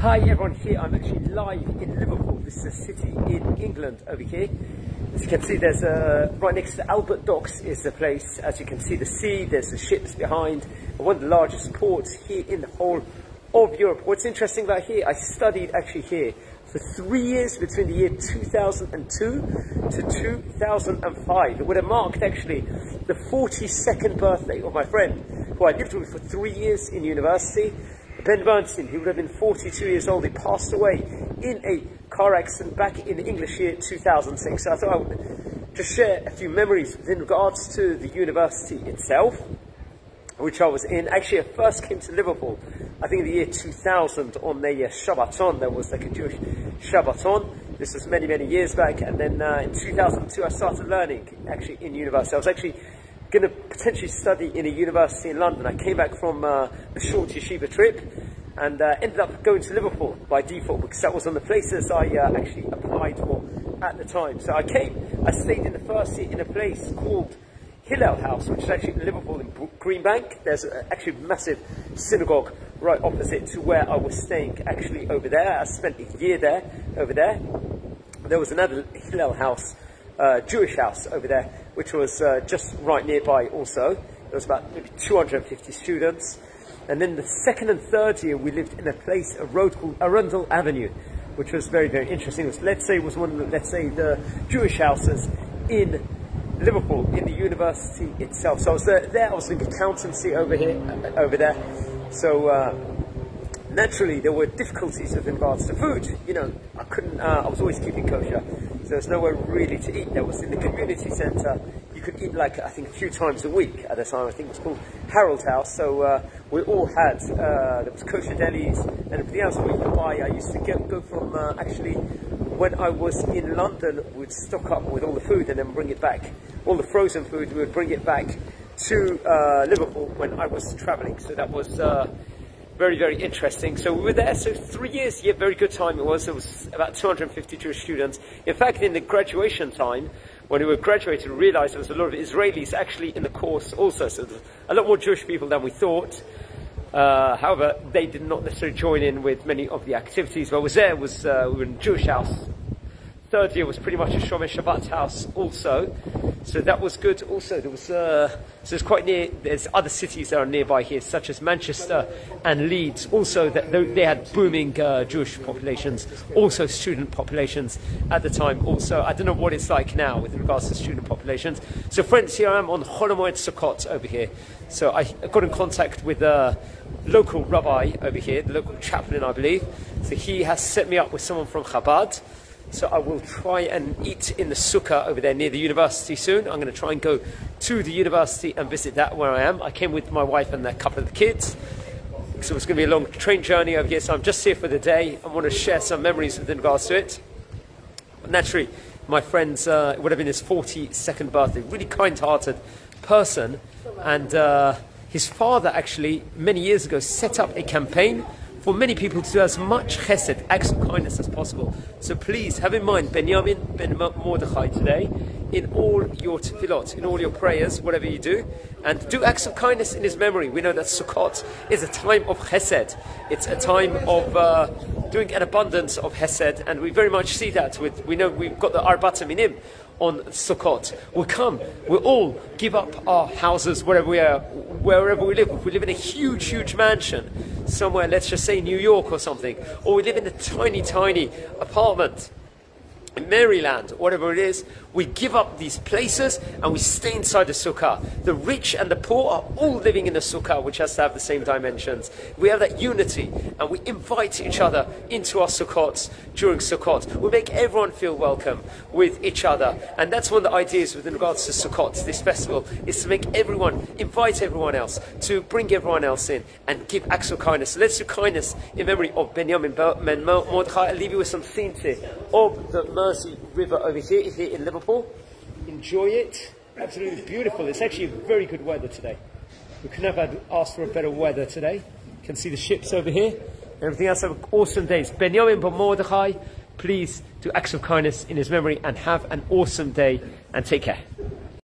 Hi everyone, here I'm actually live in Liverpool. This is a city in England over here. As you can see, there's right next to Albert Docks is the place. As you can see, the sea, there's the ships behind. One of the largest ports here in the whole of Europe. What's interesting about here, I studied actually here for 3 years between the year 2002 to 2005. It would have marked actually the 42nd birthday of my friend, who I lived with for 3 years in university. Ben Bernstein, he would have been 42 years old. He passed away in a car accident back in the English year 2006. So I thought I would just share a few memories in regards to the university itself, which I was in. Actually, I first came to Liverpool, I think in the year 2000 on a Shabbaton. There was like a Jewish Shabbaton. This was many, many years back. And then in 2002, I started learning actually in university. I was actually going to potentially study in a university in London. I came back from a short yeshiva trip and ended up going to Liverpool by default because that was one of the places I actually applied for at the time. So I stayed in the first year in a place called Hillel House, which is actually in Liverpool in Greenbank. There's actually a massive synagogue right opposite to where I was staying actually over there. I spent a year there, over there. There was another Hillel House, Jewish house over there, which was just right nearby also. There was about maybe 250 students. And then the second and third year, we lived in a place, a road called Arundel Avenue, which was very, very interesting. It was, it was one of the, the Jewish houses in Liverpool, in the university itself. So I was there, I was doing accountancy over there. So naturally, there were difficulties with regards to food. You know, I was always keeping kosher. So there was nowhere really to eat. There was in the community centre, you could eat like, I think a few times a week at the time. I think it was called Harold House. So we all had, there was kosher delis and everything else we could buy. I used to go from, actually, when I was in London, we'd stock up with all the food and then bring it back. All the frozen food, we would bring it back to Liverpool when I was travelling. So that was very, very interesting. So we were there, so 3 years, yeah, very good time it was. There was about 250 Jewish students. In fact, in the graduation time, when we were graduating, we realised there was a lot of Israelis actually in the course also. So there was a lot more Jewish people than we thought. However, they did not necessarily join in with many of the activities. But I was there, we were in a Jewish house. Third year was pretty much a Shomer Shabbat house also. So that was good. Also, there was, so it's quite near, there's other cities that are nearby here, such as Manchester and Leeds. Also, they had booming Jewish populations, also student populations at the time also. I don't know what it's like now with regards to student populations. So friends, here I am on Chol Hamoed Sukkot over here. So I got in contact with a local rabbi over here, the local chaplain, I believe. So he has set me up with someone from Chabad. So I will try and eat in the sukkah over there near the university soon. I'm going to try and go to the university and visit that where I am. I came with my wife and a couple of the kids. So it's going to be a long train journey over here. So I'm just here for the day. I want to share some memories with regards to it. But naturally, my friend's, it would have been his 42nd birthday. Really kind-hearted person. And his father actually, many years ago, set up a campaign for many people to do as much chesed, acts of kindness as possible. So please have in mind Benjamin ben Mordechai today in all your tefillot, in all your prayers, whatever you do, and do acts of kindness in his memory. We know that Sukkot is a time of chesed. It's a time of doing an abundance of chesed, and we very much see that we know we've got the Arbat Minim on Sukkot. We'll come, we'll all give up our houses wherever we are, wherever we live. If we live in a huge, huge mansion somewhere, let's just say New York or something, or we live in a tiny, tiny apartment in Maryland, whatever it is, we give up these places and we stay inside the sukkah. The rich and the poor are all living in the sukkah, which has to have the same dimensions. We have that unity and we invite each other into our sukkots during Sukkot. We make everyone feel welcome with each other. And that's one of the ideas with regards to Sukkot, this festival, is to make everyone, invite everyone else, to bring everyone else in and give acts of kindness. So let's do kindness in memory of Benjamin ben Mordechai. I'll leave you with some scenes here of the Mersey River over here in Liverpool. Enjoy it. Absolutely beautiful. It's actually very good weather today. We couldn't have asked for a better weather today. You can see the ships over here. Everything else. Have awesome days. Benjamin ben Mordechai, please do acts of kindness in his memory and have an awesome day and take care.